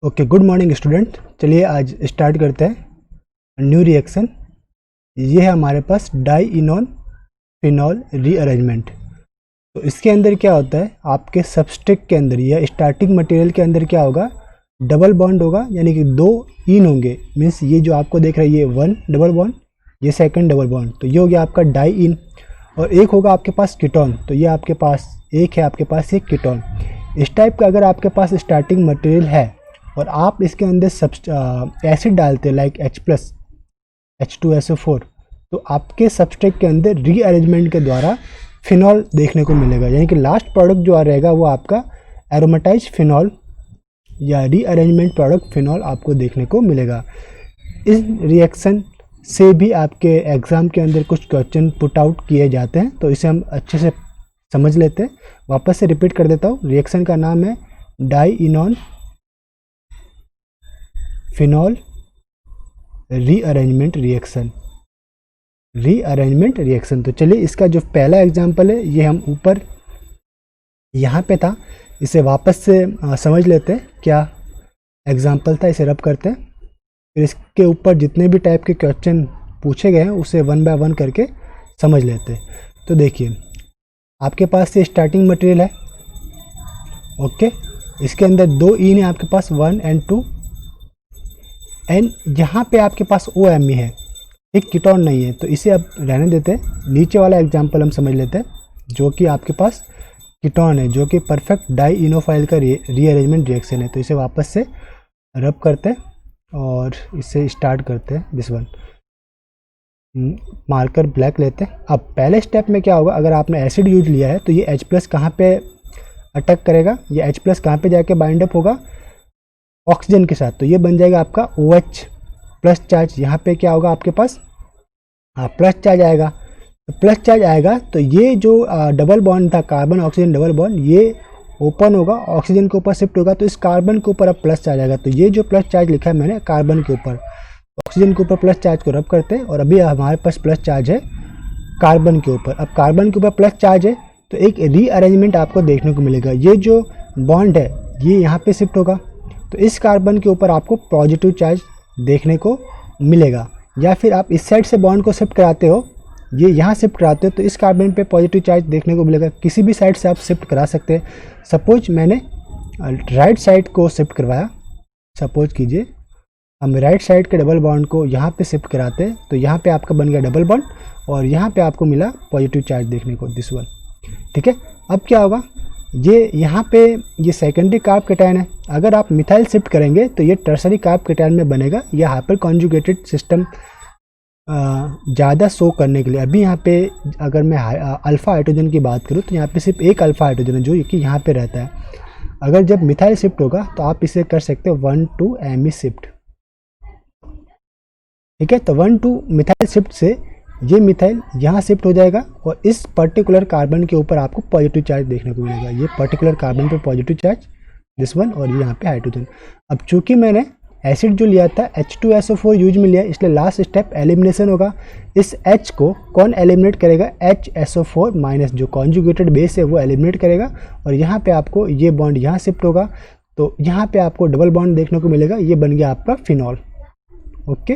Okay, good morning student. चलिए आज start करते हैं न्यू रिएक्शन। ये है हमारे पास डाइइनोन फिनॉल रीअरेंजमेंट। तो इसके अंदर क्या होता है, आपके सबस्ट्रेट के अंदर या स्टार्टिंग मटेरियल के अंदर क्या होगा, डबल बॉन्ड होगा, यानी कि दो इन होंगे। मीन्स ये जो आपको देख रहा है ये वन डबल बॉन्ड, ये सेकंड डबल बॉन्ड, तो ये हो गया आपका डाई इन। और एक होगा आपके पास कीटोन, तो ये आपके पास एक है, आपके पास ये कीटोन। इस टाइप का अगर आपके पास स्टार्टिंग मटेरियल है और आप इसके अंदर एसिड डालते हैं लाइक H+, H2SO4, तो आपके सबस्ट्रेट के अंदर रीअरेंजमेंट के द्वारा फिनॉल देखने को मिलेगा। यानी कि लास्ट प्रोडक्ट जो रहेगा वो आपका एरोमेटाइज फिनॉल या रीअरेंजमेंट प्रोडक्ट फिनॉल आपको देखने को मिलेगा। इस रिएक्शन से भी आपके एग्ज़ाम के अंदर कुछ क्वेश्चन पुट आउट किए जाते हैं, तो इसे हम अच्छे से समझ लेते हैं। वापस से रिपीट कर देता हूँ, रिएक्शन का नाम है डाइइनोन फिनॉल रीअरेंजमेंट रिएक्शन। तो चलिए इसका जो पहला एग्जांपल है ये हम ऊपर यहाँ पे था, इसे वापस से समझ लेते हैं क्या एग्जांपल था, इसे रब करते हैं। फिर इसके ऊपर जितने भी टाइप के क्वेश्चन पूछे गए हैं उसे वन बाय वन करके समझ लेते हैं। तो देखिए आपके पास से स्टार्टिंग मटेरियल है, ओके, इसके अंदर दो इन है आपके पास 1 और 2, एंड यहाँ पे आपके पास OMe है, एक कीटोन नहीं है, तो इसे अब रहने देते हैं। नीचे वाला एग्जांपल हम समझ लेते हैं जो कि आपके पास कीटोन है, जो कि परफेक्ट डाइइनोफाइल का रीअरेंजमेंट रिएक्शन है। तो इसे वापस से रब करते हैं और इसे स्टार्ट करते हैं। दिस वन मार्कर ब्लैक लेते हैं। अब पहले स्टेप में क्या होगा, अगर आपने एसिड यूज लिया है तो ये H+ कहाँ पे अटैक करेगा, ये H+ कहाँ पे जाके बाइंड अप होगा, ऑक्सीजन के साथ, तो ये बन जाएगा आपका OH+ चार्ज। यहाँ पे क्या होगा आपके पास, प्लस चार्ज आएगा। तो प्लस चार्ज आएगा तो ये जो डबल बॉन्ड था, कार्बन ऑक्सीजन डबल बॉन्ड, ये ओपन होगा, ऑक्सीजन के ऊपर शिफ्ट होगा, तो इस कार्बन के ऊपर अब प्लस चार्ज आएगा। तो ये जो प्लस चार्ज लिखा है मैंने कार्बन के ऊपर, ऑक्सीजन के ऊपर प्लस चार्ज को रब करते हैं, और अभी हमारे पास प्लस चार्ज है कार्बन के ऊपर। अब कार्बन के ऊपर प्लस चार्ज है तो एक रीअरेंजमेंट आपको देखने को मिलेगा। ये जो बॉन्ड है ये यहाँ पे शिफ्ट होगा, तो इस कार्बन के ऊपर आपको पॉजिटिव चार्ज देखने को मिलेगा। या फिर आप इस साइड से बॉन्ड को शिफ्ट कराते हो, ये यहाँ शिफ्ट कराते हो, तो इस कार्बन पे पॉजिटिव चार्ज देखने को मिलेगा। किसी भी साइड से आप शिफ्ट करा सकते हैं। सपोज मैंने राइट साइड को शिफ्ट करवाया, सपोज कीजिए हम राइट साइड के डबल बॉन्ड को यहाँ पे शिफ्ट कराते हैं, तो यहाँ पे आपका बन गया डबल बॉन्ड और यहाँ पे आपको मिला पॉजिटिव चार्ज देखने को, दिस वन। ठीक है, अब क्या होगा, ये यहाँ पे ये सेकेंडरी कार्ब कैटायन है, अगर आप मिथाइल शिफ्ट करेंगे तो ये टर्सरी कार्ब कैटायन में बनेगा। यह हाइपर कॉन्जुगेटेड सिस्टम ज़्यादा शो करने के लिए। अभी यहाँ पे अगर मैं अल्फ़ा हाइड्रोजन की बात करूँ तो यहाँ पे सिर्फ एक अल्फ़ा हाइड्रोजन है जो कि यहाँ पे रहता है। अगर जब मिथाइल शिफ्ट होगा तो आप इसे कर सकते हो 1,2-Me शिफ्ट। ठीक है, तो 1,2 मिथाइल शिफ्ट से ये मिथाइल यहाँ शिफ्ट हो जाएगा और इस पर्टिकुलर कार्बन के ऊपर आपको पॉजिटिव चार्ज देखने को मिलेगा। ये पर्टिकुलर कार्बन पे पॉजिटिव चार्ज, दिस वन, और ये यहाँ पे हाइड्रोजन। अब चूंकि मैंने एसिड जो लिया था H2SO4 यूज में लिया, इसलिए लास्ट स्टेप एलिमिनेशन होगा। इस H को कौन एलिमिनेट करेगा, HSO4 माइनस जो कॉन्जुगेटेड बेस है वो एलिमिनेट करेगा, और यहाँ पे आपको ये बॉन्ड यहाँ शिफ्ट होगा, तो यहाँ पे आपको डबल बॉन्ड देखने को मिलेगा। ये बन गया आपका फिनॉल। ओके,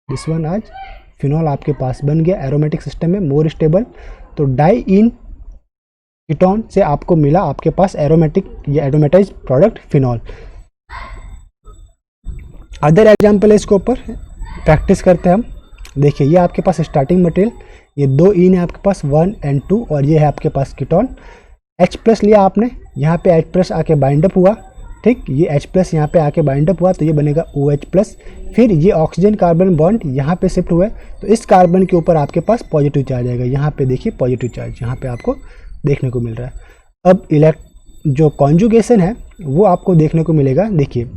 दिस वन, आज फिनॉल आपके पास बन गया। एरोमेटिक सिस्टम में मोर स्टेबल, तो डाइइन कीटोन से आपको मिला आपके पास एरोमेटिक या एरोमेटाइज प्रोडक्ट फिनॉल। अदर एग्जाम्पल है, इसके ऊपर प्रैक्टिस करते हैं हम। देखिए ये आपके पास स्टार्टिंग मटेरियल, ये दो इन है आपके पास 1 और 2, और ये है आपके पास कीटोन। H+ लिया आपने, यहाँ पे H+ आके बाइंड अप हुआ, ठीक, ये H+ यहाँ पे आके बाइंड अप हुआ तो ये बनेगा OH+। फिर ये ऑक्सीजन कार्बन बॉन्ड यहाँ पे शिफ्ट हुआ है, तो इस कार्बन के ऊपर आपके पास पॉजिटिव चार्ज आएगा। यहाँ पे देखिए पॉजिटिव चार्ज यहाँ पे आपको देखने को मिल रहा है। अब जो कॉन्जुगेशन है वो आपको देखने को मिलेगा। देखिए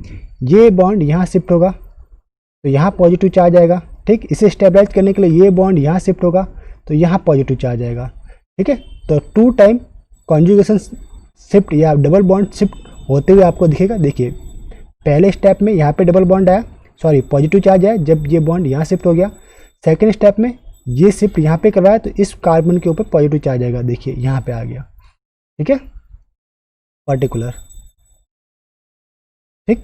ये बॉन्ड यहाँ शिफ्ट होगा तो यहाँ पॉजिटिव चार्ज आएगा, ठीक, इसे स्टेबलाइज करने के लिए ये बॉन्ड यहाँ शिफ्ट होगा तो यहाँ पॉजिटिव चार्ज आएगा। ठीक है, तो 2 टाइम कॉन्जुगेशन शिफ्ट या डबल बॉन्ड शिफ्ट होते हुए आपको दिखेगा। देखिए पहले स्टेप में यहाँ पे डबल बॉन्ड आया, सॉरी पॉजिटिव चार्ज आया जब ये बॉन्ड यहाँ शिफ्ट हो गया। सेकेंड स्टेप में ये शिफ्ट यहाँ पे करवाया तो इस कार्बन के ऊपर पॉजिटिव चार्ज आएगा, देखिए यहाँ पे आ गया। ठीक है, पर्टिकुलर, ठीक।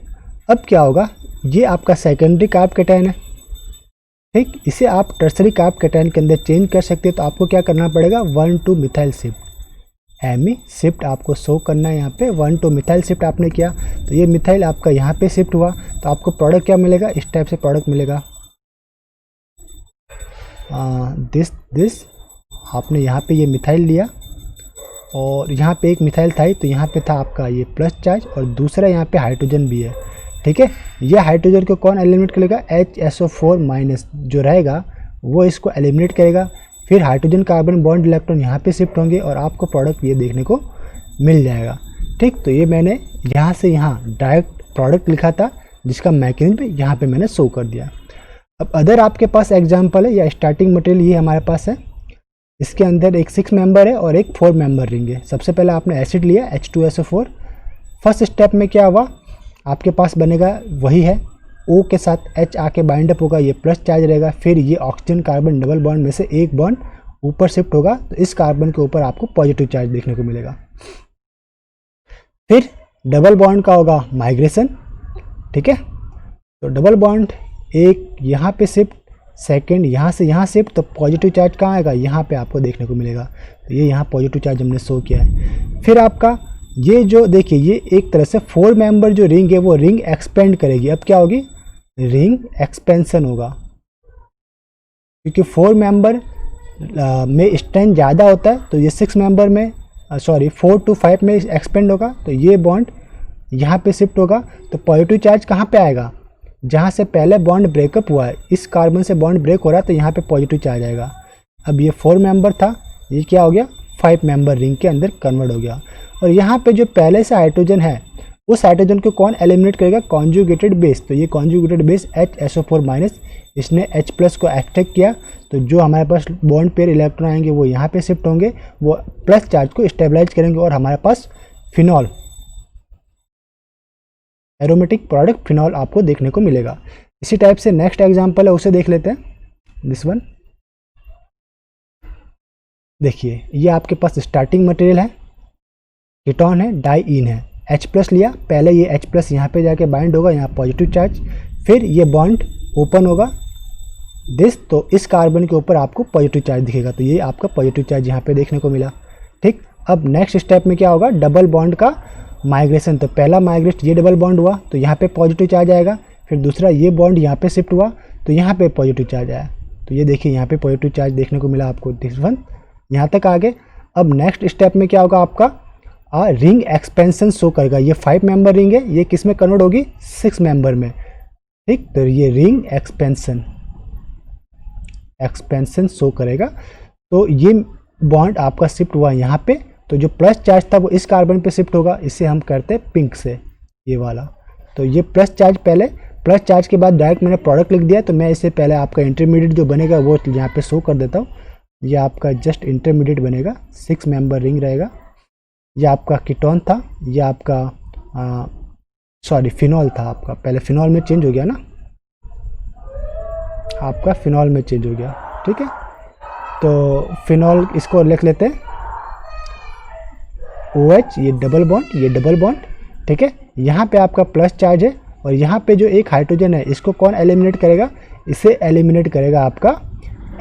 अब क्या होगा, ये आपका सेकेंडरी कार्ब कैटायन है, ठीक। इसे आप टर्सरी कार्ब कैटायन के अंदर चेंज कर सकते हैं। तो आपको क्या करना पड़ेगा, 1 to मिथाइल शिफ्ट, एमी शिफ्ट आपको शो करना है यहाँ पे। 1 to मिथाइल शिफ्ट आपने किया तो ये मिथाइल आपका यहाँ पे शिफ्ट हुआ, तो आपको प्रोडक्ट क्या मिलेगा, इस टाइप से प्रोडक्ट मिलेगा। दिस आपने यहाँ पे ये मिथाइल लिया और यहाँ पे एक मिथाइल था ही, तो यहाँ पे था आपका ये प्लस चार्ज और दूसरा यहाँ पे हाइड्रोजन भी है, ठीक है। ये हाइड्रोजन को कौन एलिमिनेट करेगा, HSO4 माइनस जो रहेगा वो इसको एलिमिनेट करेगा। फिर हाइड्रोजन कार्बन बॉन्ड इलेक्ट्रॉन यहाँ पे शिफ्ट होंगे और आपको प्रोडक्ट ये देखने को मिल जाएगा, ठीक। तो ये मैंने यहाँ से यहाँ डायरेक्ट प्रोडक्ट लिखा था, जिसका मैकेनिज्म यहाँ पे मैंने शो कर दिया। अब अदर आपके पास एग्जाम्पल है या स्टार्टिंग मटेरियल ये हमारे पास है। इसके अंदर एक 6 मेंबर है और एक 4 मेंबर रिंग है। सबसे पहले आपने एसिड लिया H2SO4। फर्स्ट स्टेप में क्या हुआ, आपके पास बनेगा वही है, O के साथ H आके बाइंड अप होगा, ये प्लस चार्ज रहेगा। फिर ये ऑक्सीजन कार्बन डबल बॉन्ड में से एक बॉन्ड ऊपर शिफ्ट होगा, तो इस कार्बन के ऊपर आपको पॉजिटिव चार्ज देखने को मिलेगा। फिर डबल बॉन्ड का होगा माइग्रेशन, ठीक है। तो डबल बॉन्ड एक यहाँ पे शिफ्ट, सेकंड यहाँ से यहाँ शिफ्ट, तो पॉजिटिव चार्ज कहाँ आएगा, यहाँ पे आपको देखने को मिलेगा। तो ये यहाँ पॉजिटिव चार्ज हमने शो किया है। फिर आपका ये जो देखिए, ये एक तरह से 4 मेंबर जो रिंग है वो रिंग एक्सपेंड करेगी। अब क्या होगी, रिंग एक्सपेंशन होगा, क्योंकि 4 मेंबर में स्ट्रेंथ ज़्यादा होता है, तो ये 6 मेंबर में 4 to 5 में एक्सपेंड होगा। तो ये बॉन्ड यहाँ पे शिफ्ट होगा, तो पॉजिटिव चार्ज कहाँ पे आएगा, जहाँ से पहले बॉन्ड ब्रेकअप हुआ है, इस कार्बन से बॉन्ड ब्रेक हो रहा है, तो यहाँ पे पॉजिटिव चार्ज आएगा। अब ये 4 मेंबर था, ये क्या हो गया, 5 मेंबर रिंग के अंदर कन्वर्ट हो गया। और यहाँ पे जो पहले से हाइड्रोजन है, उस हाइड्रोजन को कौन एलिमिनेट करेगा, कॉन्जुगेटेड बेस। तो ये कॉन्जुगेटेड बेस HSO4 माइनस, इसने H प्लस को एक्सट्रैक्ट किया, तो जो हमारे पास बॉन्ड पेयर इलेक्ट्रॉन आएंगे वो यहाँ पे शिफ्ट होंगे, वो प्लस चार्ज को स्टेबलाइज करेंगे और हमारे पास फिनॉल, एरोमेटिक प्रोडक्ट फिनॉल आपको देखने को मिलेगा। इसी टाइप से नेक्स्ट एग्जांपल है, उसे देख लेते हैं। दिस वन देखिए, ये आपके पास स्टार्टिंग मटेरियल है, कीटोन है, डाईइन है, H प्लस लिया, पहले ये H प्लस यहाँ पे जाके बाइंड होगा, यहाँ पॉजिटिव चार्ज, फिर ये बॉन्ड ओपन होगा दिस, तो इस कार्बन के ऊपर आपको पॉजिटिव चार्ज दिखेगा। तो ये आपका पॉजिटिव चार्ज यहाँ पे देखने को मिला, ठीक। अब नेक्स्ट स्टेप में क्या होगा, डबल बॉन्ड का माइग्रेशन। तो पहला माइग्रेट ये डबल बॉन्ड हुआ, तो यहाँ पे पॉजिटिव चार्ज आएगा। फिर दूसरा ये बॉन्ड यहाँ पे शिफ्ट हुआ, तो यहाँ पे पॉजिटिव चार्ज आया। तो ये देखिए यहाँ पे पॉजिटिव चार्ज देखने को मिला आपको, दिस वन यहाँ तक आगे। अब नेक्स्ट स्टेप में क्या होगा, आपका रिंग एक्सपेंशन शो करेगा। ये 5 मेंबर रिंग है, ये किस में कन्वर्ट होगी, 6 मेंबर में, ठीक। तो ये रिंग एक्सपेंशन शो करेगा। तो ये बॉन्ड आपका शिफ्ट हुआ यहाँ पे, तो जो प्लस चार्ज था वो इस कार्बन पे शिफ्ट होगा। इसे हम करते हैं पिंक से, ये वाला। तो ये प्लस चार्ज, पहले प्लस चार्ज के बाद डायरेक्ट मैंने प्रोडक्ट लिख दिया, तो मैं इसे पहले आपका इंटरमीडिएट जो बनेगा वो यहाँ पे शो कर देता हूँ। ये आपका जस्ट इंटरमीडिएट बनेगा, 6 मेंबर रिंग रहेगा। ये आपका कीटोन था, ये आपका फिनॉल था आपका, पहले फिनॉल में चेंज हो गया ना, आपका फिनॉल में चेंज हो गया, ठीक है। तो फिनॉल इसको लिख लेते हैं OH, ये डबल बॉन्ड, ये डबल बॉन्ड, ठीक है। यहाँ पे आपका प्लस चार्ज है और यहाँ पे जो एक हाइड्रोजन है इसको कौन एलिमिनेट करेगा, इसे एलिमिनेट करेगा आपका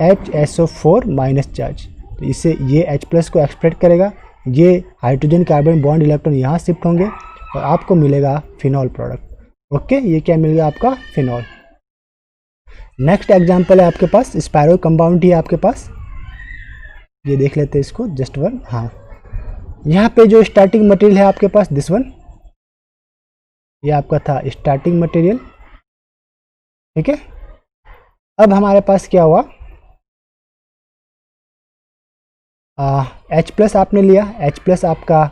HSO4 माइनस चार्ज। तो इसे ये H प्लस को एक्सपेक्ट करेगा, ये हाइड्रोजन कार्बन बॉन्ड इलेक्ट्रॉन यहाँ शिफ्ट होंगे और आपको मिलेगा फिनॉल प्रोडक्ट। ओके, ये क्या मिल गया आपका, फिनॉल। नेक्स्ट एग्जांपल है आपके पास स्पायरो कंपाउंड ही है आपके पास, ये देख लेते हैं इसको जस्ट वन। हाँ, यहाँ पे जो स्टार्टिंग मटेरियल है आपके पास दिस वन, ये आपका था स्टार्टिंग मटेरियल, ठीक है। अब हमारे पास क्या हुआ, H प्लस आपने लिया, H प्लस आपका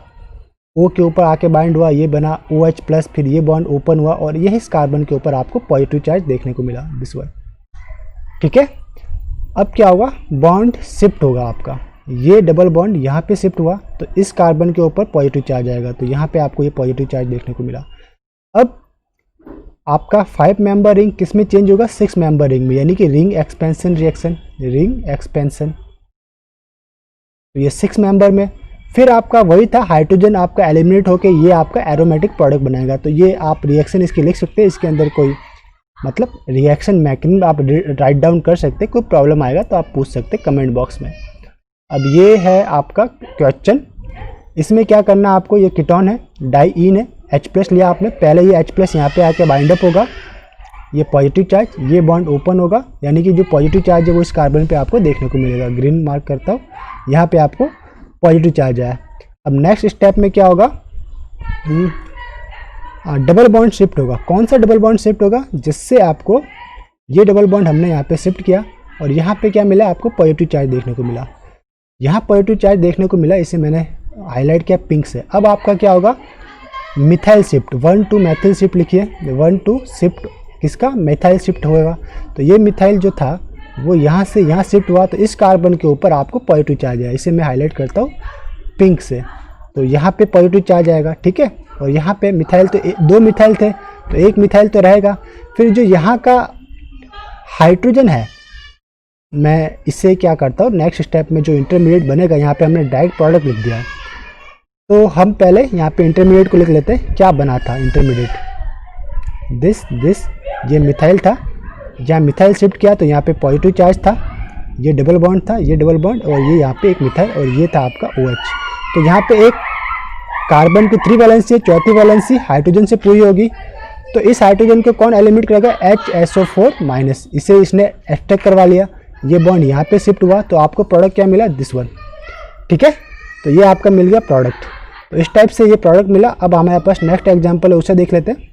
O के ऊपर आके बाइंड हुआ, ये बना OH प्लस, फिर ये बॉन्ड ओपन हुआ और यही इस कार्बन के ऊपर आपको पॉजिटिव चार्ज देखने को मिला, दिस वन, ठीक है। अब क्या होगा, बॉन्ड शिफ्ट होगा आपका, ये डबल बॉन्ड यहाँ पे शिफ्ट हुआ, तो इस कार्बन के ऊपर पॉजिटिव चार्ज आएगा, तो यहाँ पे आपको ये पॉजिटिव चार्ज देखने को मिला। अब आपका 5 मेंबर रिंग किस में चेंज होगा, 6 मेंबर रिंग में, यानी कि ring expansion reaction, ring expansion. तो ये 6 मेंबर में, फिर आपका वही था, हाइड्रोजन आपका एलिमिनेट होके ये आपका एरोमेटिक प्रोडक्ट बनाएगा। तो ये आप रिएक्शन इसकी लिख सकते हैं, इसके अंदर कोई मतलब रिएक्शन मैकेनिज्म आप राइट डाउन कर सकते हैं। कोई प्रॉब्लम आएगा तो आप पूछ सकते हैं कमेंट बॉक्स में। अब ये है आपका क्वेश्चन, इसमें क्या करना है आपको, ये कीटोन है, डाईईन है, H+ लिया आपने, पहले ये H+ यहाँ पे आके बाइंड अप होगा, ये पॉजिटिव चार्ज, ये बॉन्ड ओपन होगा, यानी कि जो पॉजिटिव चार्ज है वो इस कार्बन पे आपको देखने को मिलेगा। ग्रीन मार्क करता हूँ, यहाँ पे आपको पॉजिटिव चार्ज आया। अब नेक्स्ट स्टेप में क्या होगा, डबल बॉन्ड शिफ्ट होगा। कौन सा डबल बॉन्ड शिफ्ट होगा, जिससे आपको ये डबल बॉन्ड हमने यहाँ पे शिफ्ट किया और यहाँ पे क्या मिला आपको, पॉजिटिव चार्ज देखने को मिला। यहाँ पॉजिटिव चार्ज देखने को मिला, इसे मैंने हाईलाइट किया पिंक से। अब आपका क्या होगा, methyl shift, 1 to Maithil shift लिखिए, 1 to शिफ्ट किसका, मिथाइल शिफ्ट होगा। तो ये मिथाइल जो था वो यहाँ से यहाँ शिफ्ट हुआ, तो इस कार्बन के ऊपर आपको पॉजिटिव चार्ज आया, इसे मैं हाईलाइट करता हूँ पिंक से। तो यहाँ पे पॉजिटिव चार्ज आएगा, ठीक है। और यहाँ पे मिथाइल तो 2 मिथाइल थे, तो 1 मिथाइल तो रहेगा। फिर जो यहाँ का हाइड्रोजन है, मैं इससे क्या करता हूँ, नेक्स्ट स्टेप में जो इंटरमीडिएट बनेगा, यहाँ पे हमने डायरेक्ट प्रोडक्ट लिख दिया है, तो हम पहले यहाँ पे इंटरमीडिएट को लिख लेते हैं। क्या बना था इंटरमीडिएट, दिस ये मिथाइल था, जहाँ मिथाइल शिफ्ट किया तो यहाँ पे पॉजिटिव चार्ज था, ये डबल बॉन्ड था, ये डबल बॉन्ड, और ये यहाँ पे एक मिथाइल, और ये था आपका OH। तो यहाँ पे एक कार्बन की 3 वैलेंसी है, चौथी वैलेंसी हाइड्रोजन से पूरी होगी। तो इस हाइड्रोजन को कौन एलिमिनेट करेगा, HSO4-, इसे इसने एक्सट्रैक्ट करवा लिया, ये बॉन्ड यहाँ पे शिफ्ट हुआ, तो आपको प्रोडक्ट क्या मिला, दिस वन, ठीक है। तो ये आपका मिल गया प्रोडक्ट। तो इस टाइप से ये प्रोडक्ट मिला। अब हमारे पास नेक्स्ट एग्जांपल है, उसे देख लेते हैं।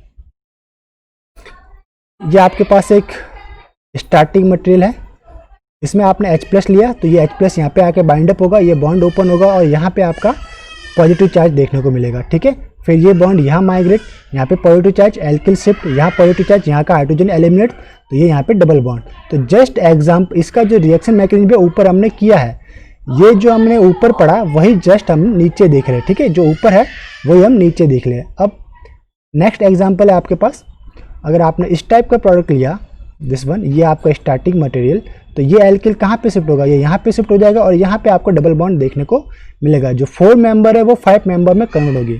ये आपके पास एक स्टार्टिंग मटेरियल है, इसमें आपने H+ लिया, तो ये H+ यहाँ पे आके बाइंड अप होगा, ये बॉन्ड ओपन होगा और यहाँ पे आपका पॉजिटिव चार्ज देखने को मिलेगा, ठीक है। फिर ये बॉन्ड यहाँ माइग्रेट, यहाँ पे पॉजिटिव चार्ज, एल्किल शिफ्ट, यहाँ पॉजिटिव चार्ज, यहाँ का हाइड्रोजन एलिमिनेट, तो ये यहाँ पे डबल बॉन्ड। तो जस्ट एग्जाम्पल, इसका जो रिएक्शन मैकेनिज्म है ऊपर हमने किया है, ये जो हमने ऊपर पढ़ा वही जस्ट हम नीचे देख रहे हैं, ठीक है। जो ऊपर है वही हम नीचे देख रहे हैं। अब नेक्स्ट एग्जांपल है आपके पास, अगर आपने इस टाइप का प्रोडक्ट लिया, दिस वन, ये आपका स्टार्टिंग मटेरियल, तो ये एल्किल कहाँ पे शिफ्ट होगा, ये यहाँ पे शिफ्ट हो जाएगा और यहाँ पे आपको डबल बॉन्ड देखने को मिलेगा। जो 4 मेंबर है वो 5 मेंबर में कन्वर्ट होगी,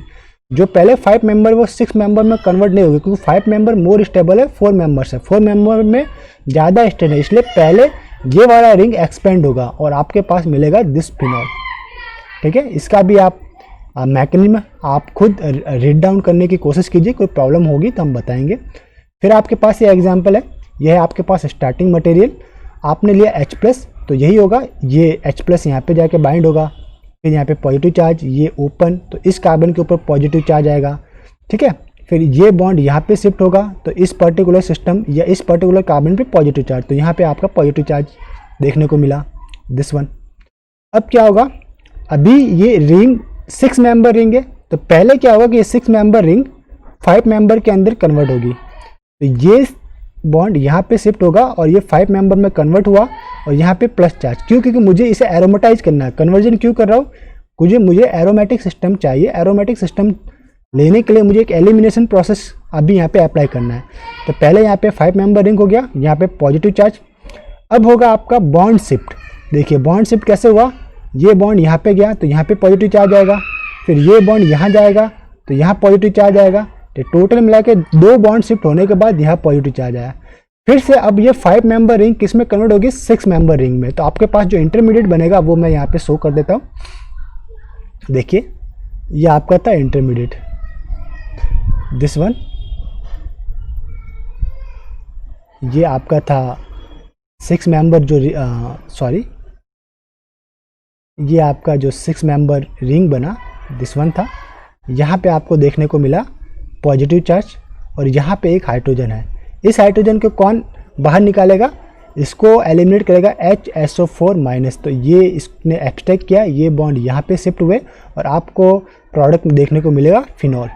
जो पहले 5 मेंबर वो 6 मेंबर में कन्वर्ट नहीं होगी, क्योंकि 5 मेंबर मोर स्टेबल है 4 मेंबर से, 4 मेंबर में ज़्यादा स्ट्रेन है, इसलिए पहले ये वाला रिंग एक्सपेंड होगा और आपके पास मिलेगा दिस फिनॉल, ठीक है। इसका भी आप मैकेनिज्म आप खुद रीड डाउन करने की कोशिश कीजिए, कोई प्रॉब्लम होगी तो हम बताएंगे। फिर आपके पास ये एग्जांपल है, यह है आपके पास स्टार्टिंग मटेरियल, आपने लिया H+, तो यही होगा, ये H+ यहाँ पे जाके बाइंड होगा, फिर यहाँ पे पॉजिटिव चार्ज, ये ओपन, तो इस कार्बन के ऊपर पॉजिटिव चार्ज आएगा, ठीक है। फिर ये बॉन्ड यहाँ पे शिफ्ट होगा, तो इस पर्टिकुलर सिस्टम या इस पर्टिकुलर कार्बन पे पॉजिटिव चार्ज, तो यहाँ पे आपका पॉजिटिव चार्ज देखने को मिला, दिस वन। अब क्या होगा, अभी ये रिंग 6 मेंबर रिंग है, तो पहले क्या होगा कि ये 6 मेंबर रिंग 5 मेंबर के अंदर कन्वर्ट होगी, तो ये बॉन्ड यहाँ पे शिफ्ट होगा और ये 5 मेंबर में कन्वर्ट हुआ और यहाँ पे प्लस चार्ज, क्यों, क्योंकि मुझे इसे एरोमेटाइज करना है। कन्वर्जन क्यों कर रहा हूँ, मुझे एरोमेटिक सिस्टम चाहिए, एरोमेटिक सिस्टम लेने के लिए मुझे एक एलिमिनेशन प्रोसेस अभी यहाँ पे अप्लाई करना है। तो पहले यहाँ पे 5 मेंबर रिंग हो गया, यहाँ पे पॉजिटिव चार्ज। अब होगा आपका बॉन्ड शिफ्ट, देखिए बॉन्ड शिफ्ट कैसे हुआ, ये बॉन्ड यहाँ पे गया तो यहाँ पे पॉजिटिव चार्ज आएगा, फिर ये बॉन्ड यहाँ जाएगा तो यहाँ पॉजिटिव चार्ज आएगा, तो टोटल मिला के 2 बॉन्ड शिफ्ट होने के बाद यहाँ पॉजिटिव चार्ज आया। फिर से अब ये 5 मेंबर रिंग किस में कन्वर्ट होगी, 6 मेंबर रिंग में। तो आपके पास जो इंटरमीडिएट बनेगा वो मैं यहाँ पे शो कर देता हूँ, देखिए ये आपका था इंटरमीडिएट, दिस वन, ये आपका था 6 मेंबर जो सॉरी ये आपका जो 6 मेंबर रिंग बना, दिस वन था। यहाँ पे आपको देखने को मिला पॉजिटिव चार्ज और यहाँ पे एक हाइड्रोजन है, इस हाइड्रोजन को कौन बाहर निकालेगा, इसको एलिमिनेट करेगा HSO4-, तो ये इसने एक्सट्रैक्ट किया, ये बॉन्ड यहाँ पे शिफ्ट हुए और आपको प्रोडक्ट में देखने को मिलेगा फिनॉल,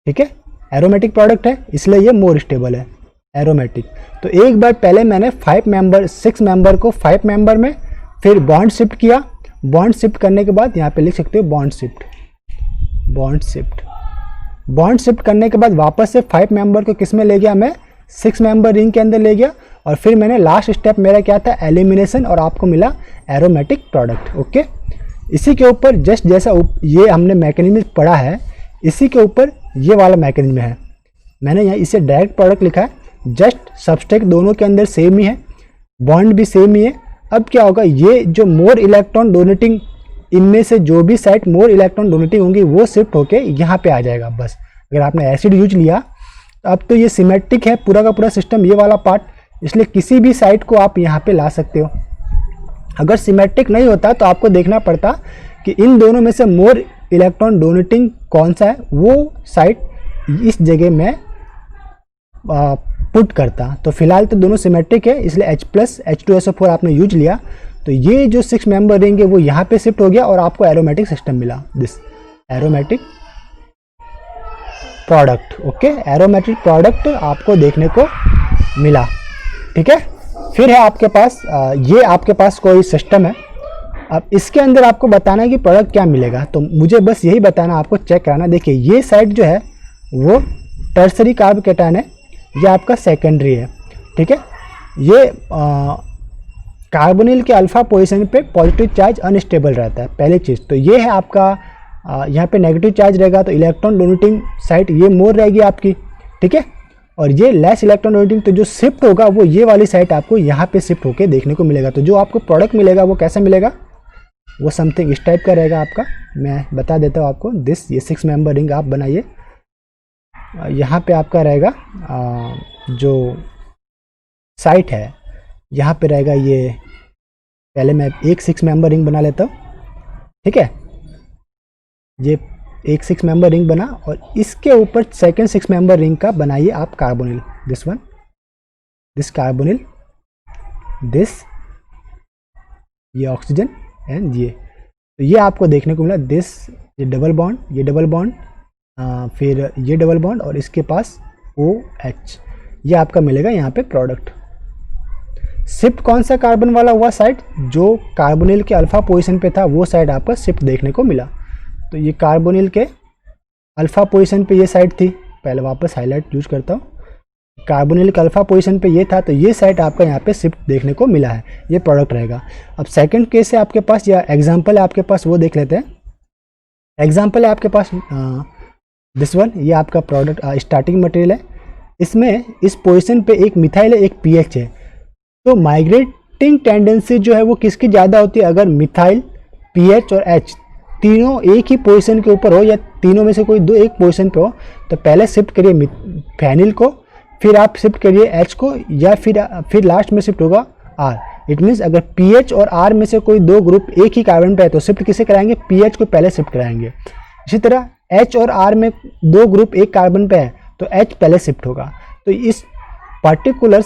ठीक है। एरोमेटिक प्रोडक्ट है इसलिए ये मोर स्टेबल है, एरोमेटिक। तो एक बार पहले मैंने 6 मेंबर को 5 मेंबर में फिर बॉन्ड शिफ्ट किया, बॉन्ड शिफ्ट करने के बाद यहाँ पे लिख सकते हो बॉन्ड शिफ्ट करने के बाद वापस से 5 मेंबर को किस में ले गया, मैं 6 मेंबर रिंग के अंदर ले गया और फिर मैंने लास्ट स्टेप मेरा क्या था, एलिमिनेशन, और आपको मिला एरोमेटिक प्रोडक्ट, ओके। इसी के ऊपर जस्ट जैसा ये हमने मैकेनिज्म पढ़ा है, इसी के ऊपर ये वाला मैकेनिज्म है। मैंने यहाँ इसे डायरेक्ट प्रोडक्ट लिखा है, जस्ट सबस्ट्रेट दोनों के अंदर सेम ही है, बॉन्ड भी सेम ही है। अब क्या होगा, ये जो मोर इलेक्ट्रॉन डोनेटिंग, इनमें से जो भी साइट मोर इलेक्ट्रॉन डोनेटिंग होंगी वो शिफ्ट होके यहाँ पे आ जाएगा बस। अगर आपने एसिड यूज लिया तो अब तो ये सिमेट्रिक है पूरा का पूरा सिस्टम, ये वाला पार्ट, इसलिए किसी भी साइट को आप यहाँ पे ला सकते हो। अगर सिमेट्रिक नहीं होता तो आपको देखना पड़ता कि इन दोनों में से मोर इलेक्ट्रॉन डोनेटिंग कौन सा है, वो साइट इस जगह में पुट करता। तो फिलहाल तो दोनों सिमेट्रिक है, इसलिए H+ H2SO4 आपने यूज लिया तो ये जो 6 मेंबर रिंग है वो यहाँ पे शिफ्ट हो गया और आपको एरोमेटिक सिस्टम मिला, this aromatic product. Okay, aromatic product आपको देखने को मिला। ठीक है, फिर है आपके पास ये आपके पास कोई सिस्टम है। अब इसके अंदर आपको बताना है कि प्रोडक्ट क्या मिलेगा, तो मुझे बस यही बताना, आपको चेक कराना। देखिए ये साइड जो है वो टर्सरी कार्बोकेटायन है, ये आपका सेकेंडरी है। ठीक है, ये कार्बोनिल के अल्फा पोजीशन पे पॉजिटिव चार्ज अनस्टेबल रहता है, पहली चीज़ तो ये है आपका। यहाँ पे नेगेटिव चार्ज रहेगा तो इलेक्ट्रॉन डोनेटिंग साइट ये मोर रहेगी आपकी। ठीक है, और ये लेस इलेक्ट्रॉन डोनेटिंग, तो जो शिफ्ट होगा वो ये वाली साइट आपको यहाँ पे शिफ्ट होके देखने को मिलेगा। तो जो आपको प्रोडक्ट मिलेगा वो कैसा मिलेगा, वो समथिंग इस टाइप का रहेगा आपका। मैं बता देता हूँ आपको, दिस ये 6 मेंबर रिंग आप बनाइए। यहाँ पे आपका रहेगा जो साइट है यहाँ पे रहेगा ये, पहले मैं एक 6 मेंबर रिंग बना लेता हूँ। ठीक है, ये एक 6 मेंबर रिंग बना और इसके ऊपर सेकंड 6 मेंबर रिंग का बनाइए आप carbonyl, this one, this carbonyl, this ये ऑक्सीजन एंड ये। तो ये आपको देखने को मिला, दिस ये डबल बॉन्ड, ये डबल बॉन्ड, फिर ये डबल बॉन्ड और इसके पास OH, ये आपका मिलेगा यहाँ पे प्रोडक्ट। शिफ्ट कौन सा कार्बन वाला हुआ साइड, जो कार्बोनिल के अल्फा पोजीशन पे था वो साइड आपका शिफ्ट देखने को मिला। तो ये कार्बोनिल के अल्फा पोजीशन पे ये साइड थी, पहले वापस हाईलाइट यूज करता हूँ, कार्बोनिल के अल्फा पोजीशन पे ये था तो ये साइड आपका यहाँ पे शिफ्ट देखने को मिला है, ये प्रोडक्ट रहेगा। अब सेकंड केस है आपके पास, या एग्जांपल है आपके पास, वो देख लेते हैं। एग्जांपल है आपके पास दिस वन, ये आपका प्रोडक्ट स्टार्टिंग मटेरियल है, इसमें इस पोजीशन पे एक मिथाइल है, एक पीएच है। तो माइग्रेटिंग टेंडेंसी जो है वो किसकी ज़्यादा होती है, अगर मिथाइल, पीएच और एच तीनों एक ही पोजीशन के ऊपर हो या तीनों में से कोई दो एक पोजीशन पे हो, तो पहले शिफ्ट करिए फेनिल को, फिर आप शिफ्ट करिए एच को, या फिर लास्ट में शिफ्ट होगा आर। इट मीन्स अगर पीएच और आर में से कोई दो ग्रुप एक ही कार्बन पे है तो शिफ्ट किसे कराएंगे, पीएच को पहले शिफ्ट कराएंगे। इसी तरह एच और आर में दो ग्रुप एक कार्बन पे है तो एच पहले शिफ्ट होगा। तो इस पर्टिकुलर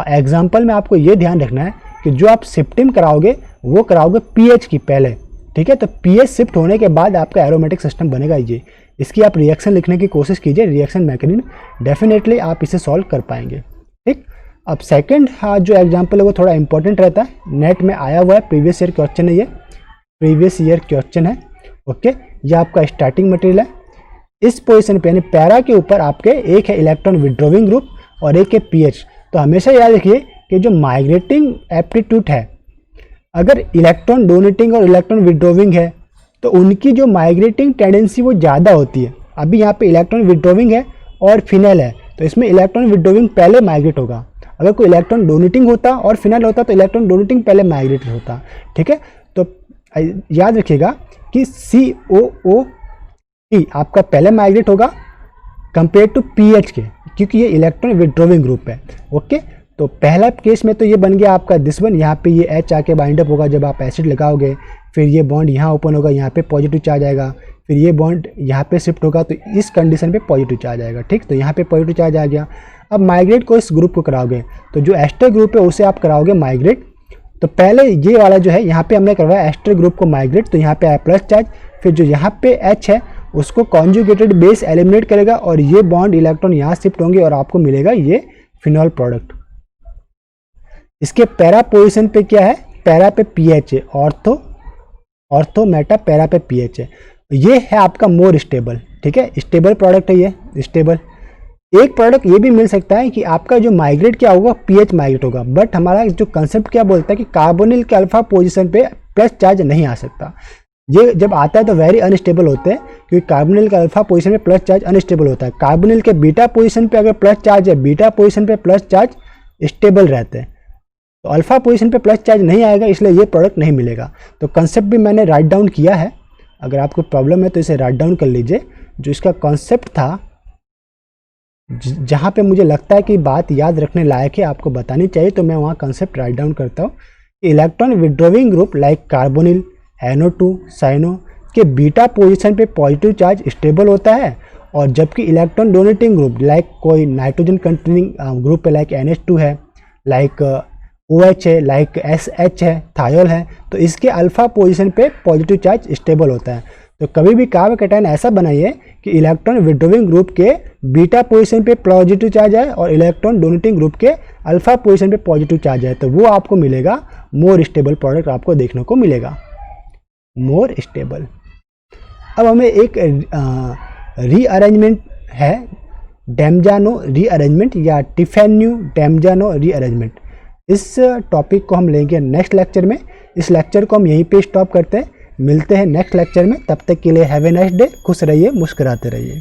एग्जाम्पल में आपको ये ध्यान रखना है कि जो आप शिफ्टिंग कराओगे वो कराओगे पीएच की पहले। ठीक है, तो पीएच शिफ्ट होने के बाद आपका एरोमेटिक सिस्टम बनेगा ये। इसकी आप रिएक्शन लिखने की कोशिश कीजिए, रिएक्शन मैकेनिज्म, डेफिनेटली आप इसे सॉल्व कर पाएंगे। ठीक, अब सेकंड जो एग्जांपल है वो थोड़ा इंपॉर्टेंट रहता है, नेट में आया हुआ है, प्रीवियस ईयर क्वेश्चन है, ये प्रीवियस ईयर क्वेश्चन है। ओके, ये आपका स्टार्टिंग मटेरियल है। इस पोजीशन पे यानी पैरा के ऊपर आपके एक है इलेक्ट्रॉन विड्रॉविंग ग्रुप और एक है पीएच। तो हमेशा याद रखिए कि जो माइग्रेटिंग एप्टीट्यूड है, अगर इलेक्ट्रॉन डोनेटिंग और इलेक्ट्रॉन विड्रॉविंग है तो उनकी जो माइग्रेटिंग टेंडेंसी वो ज़्यादा होती है। अभी यहाँ पे इलेक्ट्रॉन विड्रॉविंग है और फिनाइल है तो इसमें इलेक्ट्रॉन विड्रॉविंग पहले माइग्रेट होगा। अगर कोई इलेक्ट्रॉन डोनेटिंग होता और फिनाइल होता तो इलेक्ट्रॉन डोनेटिंग पहले माइग्रेट होता। ठीक है, तो याद रखिएगा कि COOT आपका पहले माइग्रेट होगा कंपेयर टू पीएच के, क्योंकि ये इलेक्ट्रॉन विड्रॉविंग ग्रुप है। ओके, तो पहला केस में तो ये बन गया आपका दिस वन, यहाँ पे ये H आके बाइंड अप होगा जब आप एसिड लगाओगे, फिर ये बॉन्ड यहाँ ओपन होगा, यहाँ पे पॉजिटिव चार्ज आएगा, फिर ये बॉन्ड यहाँ पे शिफ्ट होगा तो इस कंडीशन पे पॉजिटिव चार्ज आएगा। ठीक, तो यहाँ पे पॉजिटिव चार्ज आ गया। अब माइग्रेट को इस ग्रुप को कराओगे तो जो एस्टर ग्रुप है उसे आप कराओगे माइग्रेट। तो पहले ये वाला जो है यहाँ पे हमने करवाया एस्टर ग्रुप को माइग्रेट, तो यहाँ पे आया प्लस चार्ज, फिर जो यहाँ पे H है उसको कॉन्जुगेटेड बेस एलिमिनेट करेगा और ये बॉन्ड इलेक्ट्रॉन यहाँ शिफ्ट होंगे और आपको मिलेगा ये फिनॉल प्रोडक्ट। इसके पैरा पोजीशन पे क्या है, पैरा पे पीएच है, ऑर्थो मेटा पैरा पे पीएच है, ये है आपका मोर स्टेबल। ठीक है, स्टेबल प्रोडक्ट है ये, स्टेबल। एक प्रोडक्ट ये भी मिल सकता है कि आपका जो माइग्रेट क्या होगा, पीएच माइग्रेट होगा, बट हमारा जो कंसेप्ट क्या बोलता है कि कार्बोनिल के अल्फा पोजीशन पे प्लस चार्ज नहीं आ सकता। ये जब आता है तो वेरी अनस्टेबल होते हैं, क्योंकि कार्बोनिल का अल्फा पोजीशन पे प्लस चार्ज अनस्टेबल होता है। कार्बोनिल के बीटा पोजीशन पे अगर प्लस चार्ज है, बीटा पोजीशन पे प्लस चार्ज स्टेबल रहते हैं, तो अल्फा पोजीशन पे प्लस चार्ज नहीं आएगा, इसलिए ये प्रोडक्ट नहीं मिलेगा। तो कंसेप्ट भी मैंने राइट डाउन किया है, अगर आपको प्रॉब्लम है तो इसे राइट डाउन कर लीजिए। जो इसका कॉन्सेप्ट था, जहाँ पे मुझे लगता है कि बात याद रखने लायक है, आपको बतानी चाहिए, तो मैं वहाँ कंसेप्ट राइट डाउन करता हूँ। Electron withdrawing group like carbonyl, NO2, cyano के बीटा पोजीशन पे पॉजिटिव चार्ज स्टेबल होता है, और जबकि इलेक्ट्रॉन डोनेटिंग ग्रुप लाइक कोई नाइट्रोजन कंटेनिंग ग्रुप है, लाइक NH2 है, लाइक OH है, लाइक SH है, थायोल है, तो इसके अल्फा पोजीशन पे पॉजिटिव चार्ज स्टेबल होता है। तो कभी भी कार्ब कैटायन ऐसा बनाइए कि इलेक्ट्रॉन विड्रॉइंग ग्रुप के बीटा पोजीशन पे पॉजिटिव चार्ज है और इलेक्ट्रॉन डोनेटिंग ग्रुप के अल्फा पोजीशन पे पॉजिटिव चार्ज है, तो वो आपको मिलेगा मोर स्टेबल प्रोडक्ट आपको देखने को मिलेगा, मोर स्टेबल। अब हमें एक रीअरेंजमेंट है, डैमजानो रीअरेंजमेंट या टिफेन्यू डैमजानो रीअरेंजमेंट। इस टॉपिक को हम लेंगे नेक्स्ट लेक्चर में। इस लेक्चर को हम यहीं पे स्टॉप करते हैं, मिलते हैं नेक्स्ट लेक्चर में। तब तक के लिए हैव ए नाइस डे, खुश रहिए, मुस्कुराते रहिए।